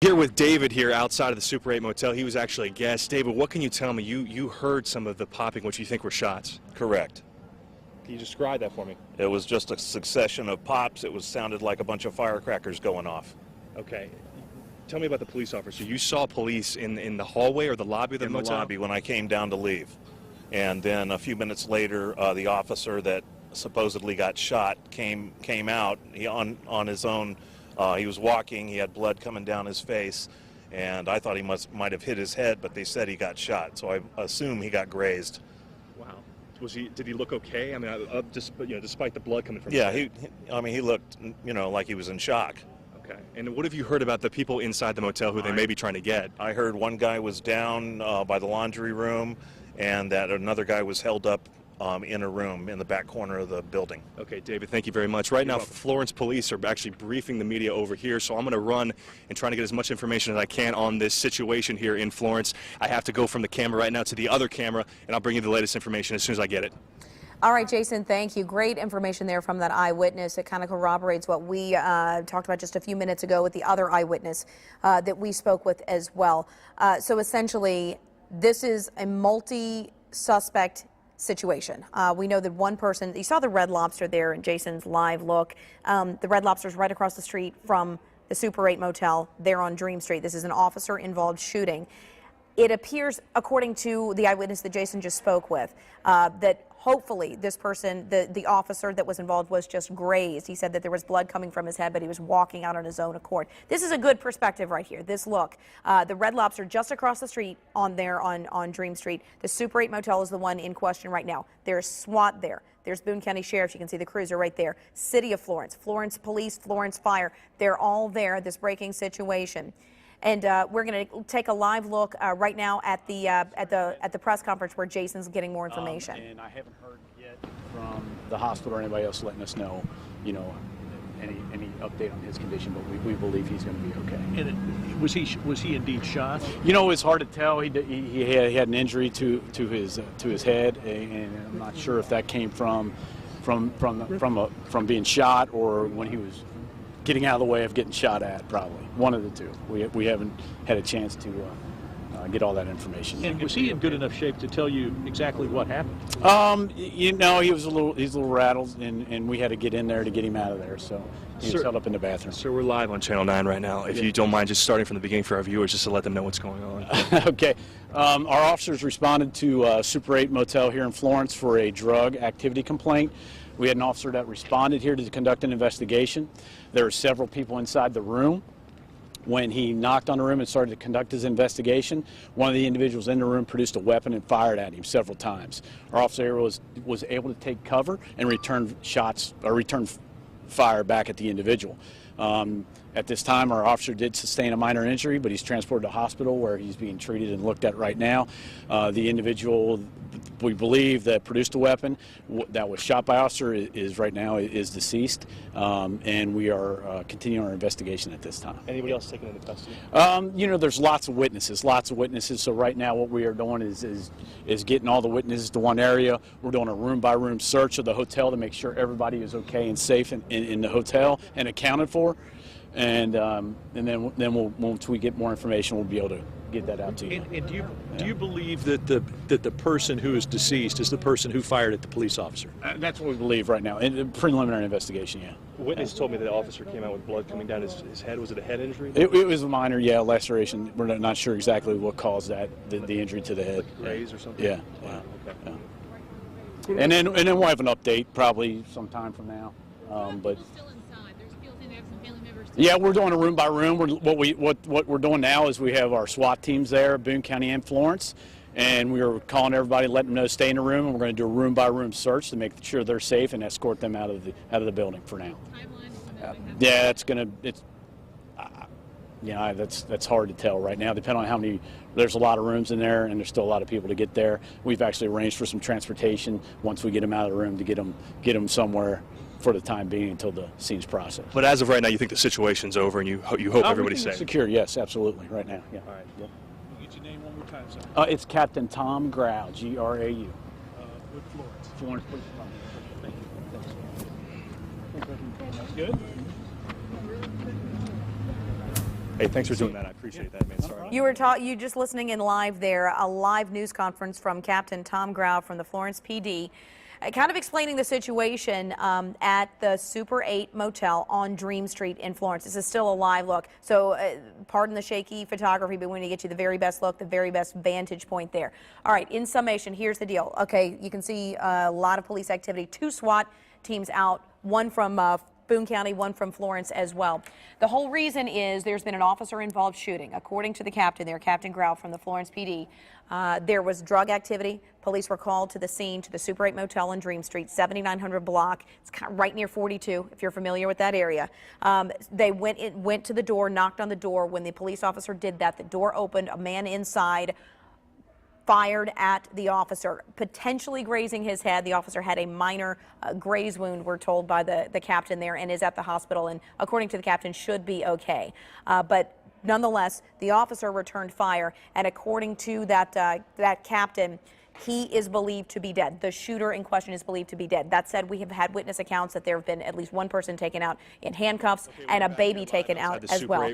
Here with David here outside of the Super 8 motel. He was actually a guest. David, what can you tell me? You heard some of the popping, which you think were shots. Correct. Can you describe that for me? It was just a succession of pops. It sounded like a bunch of firecrackers going off. Okay. Tell me about the police officer. You saw police in the hallway or the lobby of the motel? In the lobby when I came down to leave. And then a few minutes later, the officer that supposedly got shot came out. He on his own. He was walking. He had blood coming down his face, and I thought he might have hit his head, but they said he got shot. So I assume he got grazed. Wow. Did he look okay? I mean, despite the blood coming from Yeah, his head. he looked, like he was in shock. Okay. And what have you heard about the people inside the motel who they may be trying to get? I heard one guy was down by the laundry room, and that another guy was held up in a room in the back corner of the building. Okay, David, thank you very much. Right now, Florence police are actually briefing the media over here, so I'm going to run and try to get as much information as I can on this situation here in Florence. I have to go from the camera right now to the other camera, and I'll bring you the latest information as soon as I get it. All right, Jason, thank you. Great information there from that eyewitness. It kind of corroborates what we talked about just a few minutes ago with the other eyewitness that we spoke with as well. So essentially, this is a multi-suspect situation. We know that one person, you saw the Red Lobster there in Jason's live look. The Red Lobster's right across the street from the Super 8 motel there on Dream Street. This is an officer-involved shooting. It appears, according to the eyewitness that Jason just spoke with, that hopefully this person, the officer that was involved, was just grazed. He said that there was blood coming from his head, but he was walking out on his own accord. This is a good perspective right here, this look. The Red Lobster just across the street on Dream Street. The Super 8 motel is the one in question right now. There's SWAT there. There's Boone County Sheriff. You can see the cruiser right there. City of Florence, Florence Police, Florence Fire. They're all there, this breaking situation. And we're going to take a live look right now at the press conference where Jason's getting more information. And I haven't heard yet from the hospital or anybody else letting us know, any update on his condition. But we believe he's going to be okay. And was he indeed shot? It's hard to tell. He had an injury to his head, and I'm not sure if that came from being shot or when he was getting out of the way of getting shot at. Probably one of the two. We haven't had a chance to get all that information. And was he in good enough shape to tell you exactly what happened? He was a little rattled, and we had to get in there to get him out of there. So he was held up in the bathroom. So we're live on Channel 9 right now. If you don't mind just starting from the beginning for our viewers, just to let them know what's going on. Okay. Our officers responded to Super 8 motel here in Florence for a drug activity complaint. We had an officer that responded here to conduct an investigation. There were several people inside the room. When he knocked on the room and started to conduct his investigation, one of the individuals in the room produced a weapon and fired at him several times. Our officer was able to take cover and return fire back at the individual. At this time, our officer did sustain a minor injury, but he's transported to hospital where he's being treated and looked at right now. The individual, we believe, that produced a weapon that was shot by officer is right now is deceased, and we are continuing our investigation at this time. Anybody else taken into custody? There's lots of witnesses. So right now, what we are doing is getting all the witnesses to one area. We're doing a room-by-room search of the hotel to make sure everybody is okay and safe in the hotel and accounted for. And then once we get more information, we'll be able to get that out to you. And do you believe that the person who is deceased is the person who fired at the police officer? That's what we believe right now. In preliminary investigation, yeah. Witness told me that the officer came out with blood coming down his head. Was it a head injury? It was a minor, laceration. We're not sure exactly what caused that, the injury to the head. Graze or something? Yeah. Wow. Okay. Yeah. And then we'll have an update probably sometime from now. But yeah, we're doing a room by room. What we're doing now is we have our SWAT teams there, Boone County and Florence, and we are calling everybody, letting them know to stay in the room, and we're going to do a room by room search to make sure they're safe and escort them out of the building for now. Yeah, that's hard to tell right now, depending on how many. There's a lot of rooms in there, and there's still a lot of people to get there. We've actually arranged for some transportation once we get them out of the room to get them somewhere for the time being until the scene's processed. But as of right now, you think the situation's over, and you hope everybody's safe? Secure, yes, absolutely, right now. Yeah. All right. Yep. Get your name one more time, sir. It's Captain Tom Grau, Grau. With Florence. Florence Police Department. Thank you. That's good. Hey, thanks for doing that. I appreciate that, man. Sorry. You just listening in live there, a live news conference from Captain Tom Grau from the Florence PD, kind of explaining the situation at the Super 8 Motel on Dream Street in Florence. This is still a live look, so pardon the shaky photography, but we want to get you the very best look, the very best vantage point there. All right, in summation, here's the deal. Okay, you can see a lot of police activity. 2 SWAT teams out, one from Boone County, one from Florence as well. The whole reason is there's been an officer-involved shooting. According to the captain there, Captain Grau from the Florence PD, there was drug activity. Police were called to the scene, to the Super 8 Motel on Dream Street, 7900 block. It's kind of right near 42, if you're familiar with that area. They went to the door, knocked on the door. When the police officer did that, the door opened. A man inside fired at the officer, potentially grazing his head. The officer had a minor graze wound, we're told by the captain there, and is at the hospital, and according to the captain, should be okay. But nonetheless, the officer returned fire, and according to that captain, he is believed to be dead. The shooter in question is believed to be dead. That said, we have had witness accounts that there have been at least one person taken out in handcuffs and a baby taken out as well.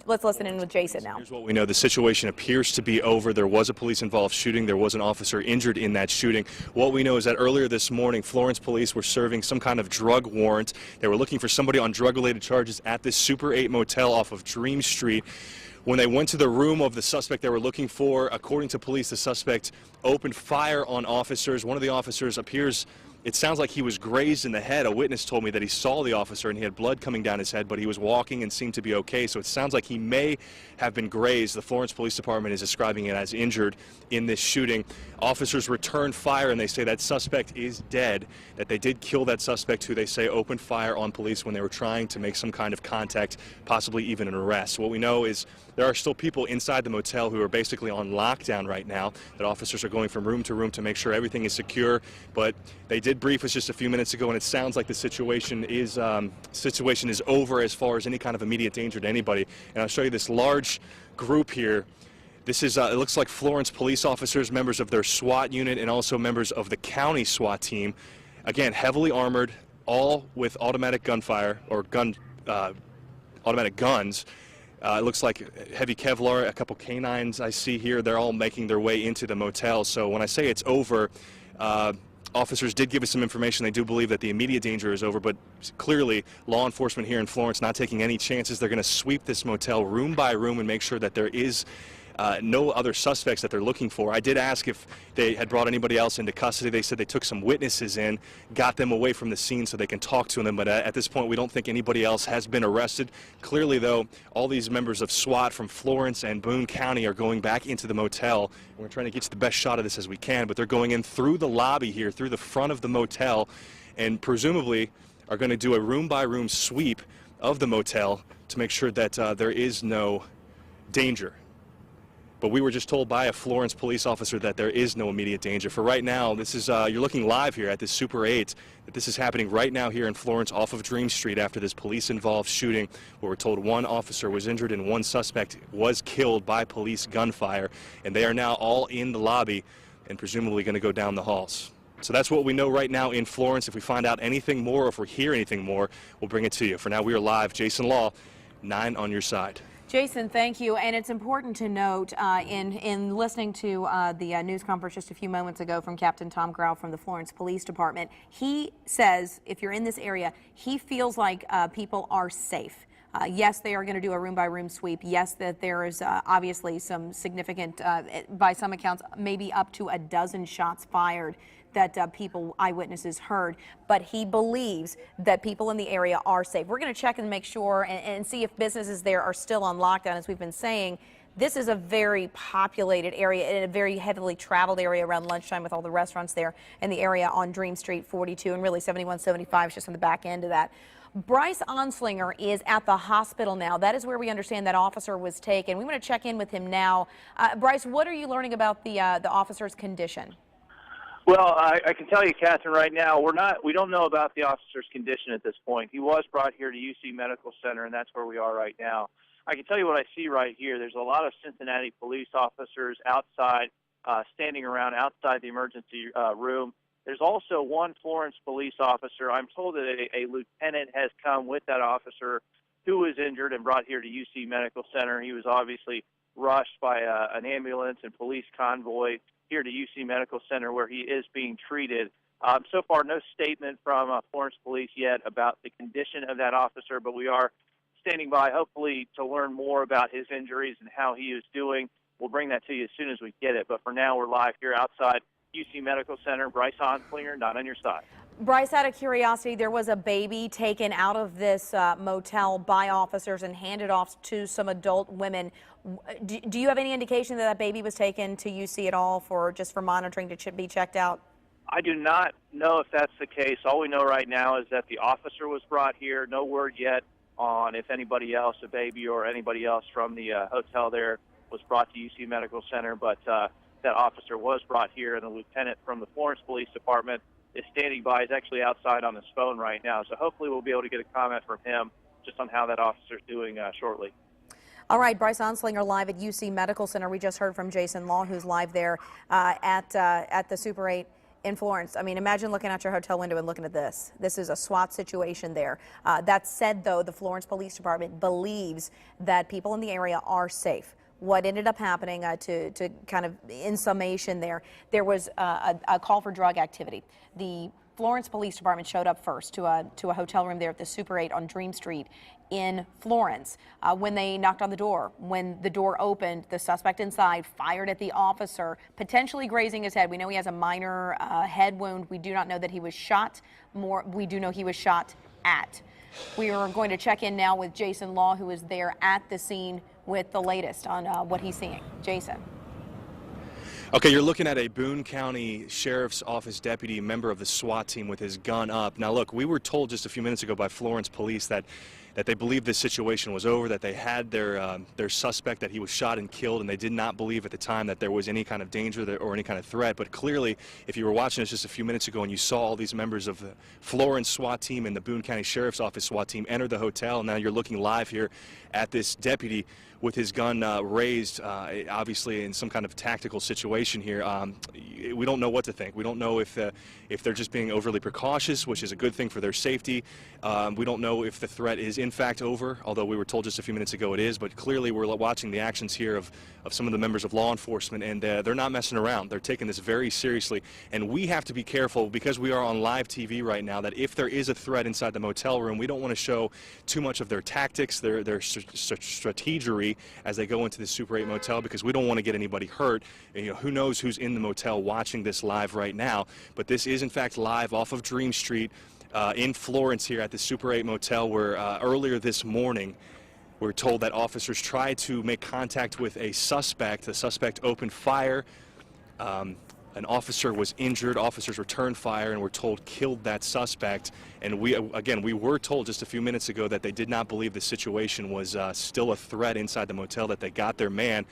Let's listen in with Jason now. Here's what we know. The situation appears to be over. There was a police-involved shooting. There was an officer injured in that shooting. What we know is that earlier this morning, Florence police were serving some kind of drug warrant. They were looking for somebody on drug-related charges at this Super 8 Motel off of Dream Street. When they went to the room of the suspect they were looking for, according to police, the suspect opened fire on officers. One of the officers appears, it sounds like he was grazed in the head. A witness told me that he saw the officer and he had blood coming down his head, but he was walking and seemed to be okay. So it sounds like he may have been grazed. The Florence Police Department is describing it as injured in this shooting. Officers returned fire and they say that suspect is dead, that they did kill that suspect who they say opened fire on police when they were trying to make some kind of contact, possibly even an arrest. What we know is there are still people inside the motel who are basically on lockdown right now, that officers are going from room to room to make sure everything is secure, but they did brief us just a few minutes ago, and it sounds like the situation is over as far as any kind of immediate danger to anybody. And I'll show you this large group here. This is, it looks like Florence police officers, members of their SWAT unit, and also members of the county SWAT team. Again, heavily armored, all with automatic gunfire, or automatic guns. It looks like heavy Kevlar, a couple canines I see here. They're all making their way into the motel. So when I say it's over, officers did give us some information. They do believe that the immediate danger is over, but clearly law enforcement here in Florence not taking any chances. They're going to sweep this motel room by room and make sure that there is no other suspects that they're looking for. I did ask if they had brought anybody else into custody. They said they took some witnesses in, got them away from the scene so they can talk to them, but at this point we don't think anybody else has been arrested. Clearly, though, all these members of SWAT from Florence and Boone County are going back into the motel. We're trying to get you the best shot of this as we can, but they're going in through the lobby here, through the front of the motel, and presumably are going to do a room-by-room sweep of the motel to make sure that there is no danger. But we were just told by a Florence police officer that there is no immediate danger. For right now, this is you're looking live here at this Super 8, that this is happening right now here in Florence off of Dream Street after this police-involved shooting, where we're told one officer was injured and one suspect was killed by police gunfire, and they are now all in the lobby and presumably going to go down the halls. So that's what we know right now in Florence. If we find out anything more, or if we hear anything more, we'll bring it to you. For now, we are live. Jason Law, 9 on your side. Jason, thank you. And it's important to note in listening to the news conference just a few moments ago from Captain Tom Grau from the Florence Police Department, he says if you're in this area, he feels like people are safe. Yes, they are going to do a room-by-room sweep. Yes, that there is obviously some significant, by some accounts, maybe up to a dozen shots fired that eyewitnesses heard, but he believes that people in the area are safe. We're going to check and make sure and see if businesses there are still on lockdown. As we've been saying, this is a very populated area and a very heavily traveled area around lunchtime with all the restaurants there in the area on Dream Street 42 and really 71, 75 is just on the back end of that. Bryce Onslinger is at the hospital now. That is where we understand that officer was taken. We want to check in with him now. Bryce, what are you learning about the officer's condition? Well, I can tell you, Catherine, right now, we don't know about the officer's condition at this point. He was brought here to UC Medical Center, and that's where we are right now. I can tell you what I see right here. There's a lot of Cincinnati police officers outside, standing around outside the emergency room. There's also one Florence police officer. I'm told that a lieutenant has come with that officer who was injured and brought here to UC Medical Center. He was obviously rushed by an ambulance and police convoy here to UC Medical Center, where he is being treated. So far, no statement from Florence Police yet about the condition of that officer, but we are standing by, hopefully, to learn more about his injuries and how he is doing. We'll bring that to you as soon as we get it. But for now, we're live here outside UC Medical Center. Bryce Onslinger, 9 on your side. Bryce, out of curiosity, there was a baby taken out of this motel by officers and handed off to some adult women. Do you have any indication that that baby was taken to UC at all for monitoring to be checked out? I do not know if that's the case. All we know right now is that the officer was brought here. No word yet on if anybody else, a baby or anybody else from the hotel there, was brought to UC Medical Center. But that officer was brought here, and the lieutenant from the Florence Police Department is standing by. He's actually outside on his phone right now. So hopefully we'll be able to get a comment from him just on how that officer's doing shortly. All right, Bryce Onslinger live at UC Medical Center. We just heard from Jason Law, who's live there at the Super 8 in Florence. I mean, imagine looking out your hotel window and looking at this. This is a SWAT situation there. That said, though, the Florence Police Department believes that people in the area are safe. What ended up happening, to kind of in summation there was a call for drug activity. The Florence Police Department showed up first to a hotel room there at the Super 8 on Dream Street in Florence. When they knocked on the door, when the door opened, the suspect inside fired at the officer, potentially grazing his head. We know he has a minor head wound. We do not know that he was shot. We do know he was shot at. We are going to check in now with Jason Law, who is there at the scene with the latest on what he's seeing. Jason. Okay, you're looking at a Boone County Sheriff's Office deputy, member of the SWAT team, with his gun up. Now, look, we were told just a few minutes ago by Florence Police that they believed this situation was over, that they had their suspect, that he was shot and killed, and they did not believe at the time that there was any kind of danger there or any kind of threat. But clearly, if you were watching us just a few minutes ago and you saw all these members of the Florence SWAT team and the Boone County Sheriff's Office SWAT team enter the hotel, and now you're looking live here at this deputy with his gun raised, obviously in some kind of tactical situation here. We don't know what to think. We don't know if they're just being overly precautious, which is a good thing for their safety. We don't know if the threat is in fact over, although we were told just a few minutes ago it is. But clearly we're watching the actions here of some of the members of law enforcement, and they're not messing around. They're taking this very seriously, and we have to be careful because we are on live TV right now that if there is a threat inside the motel room, we don't want to show too much of their tactics, their strategery as they go into the Super 8 motel, because we don't want to get anybody hurt. You know, who knows who's in the motel watching this live right now, but this is in fact live off of Dream Street in Florence here at the Super 8 motel, where earlier this morning we're told that officers tried to make contact with a suspect. The suspect opened fire. An officer was injured. Officers returned fire and we're told killed that suspect. And we were told just a few minutes ago that they did not believe the situation was still a threat inside the motel, that they got their man.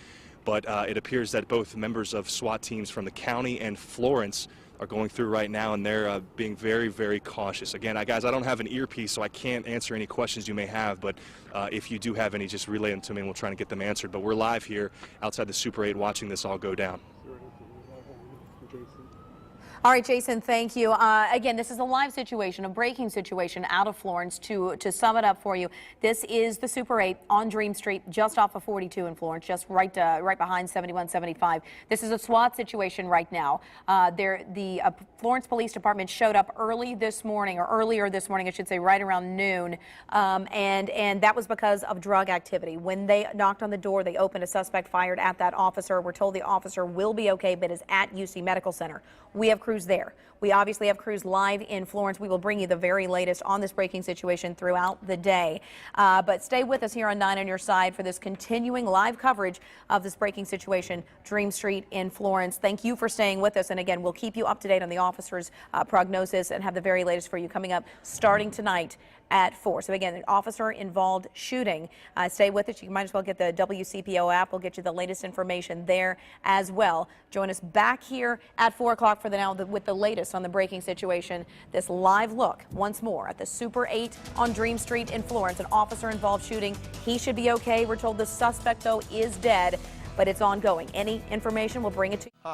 But it appears that both members of SWAT teams from the county and Florence are going through right now, and they're being very, very cautious. Again, guys, I don't have an earpiece, so I can't answer any questions you may have, but if you do have any, just relay them to me and we'll try to get them answered. But we're live here outside the Super 8 watching this all go down. All right, Jason, thank you. Again, this is a live situation, a breaking situation out of Florence. To sum it up for you, this is the Super 8 on Dream Street, just off of 42 in Florence, just right behind 7175. This is a SWAT situation right now. The Florence Police Department showed up earlier this morning, I should say, right around noon, and that was because of drug activity. When they knocked on the door, they opened. A suspect fired at that officer. We're told the officer will be okay, but is at UC Medical Center. We have crews there. We obviously have crews live in Florence. We will bring you the very latest on this breaking situation throughout the day. But stay with us here on 9 on your side for this continuing live coverage of this breaking situation, Dream Street in Florence. Thank you for staying with us. And again, we'll keep you up to date on the officer's prognosis and have the very latest for you coming up starting tonight at 4. So again, an officer-involved shooting. Stay with us. You might as well get the WCPO app. We'll get you the latest information there as well. Join us back here at 4 o'clock for with the latest on the breaking situation. This live look once more at the Super 8 on Dream Street in Florence. An officer-involved shooting. He should be okay. We're told the suspect, though, is dead, but it's ongoing. Any information, we'll bring it to you.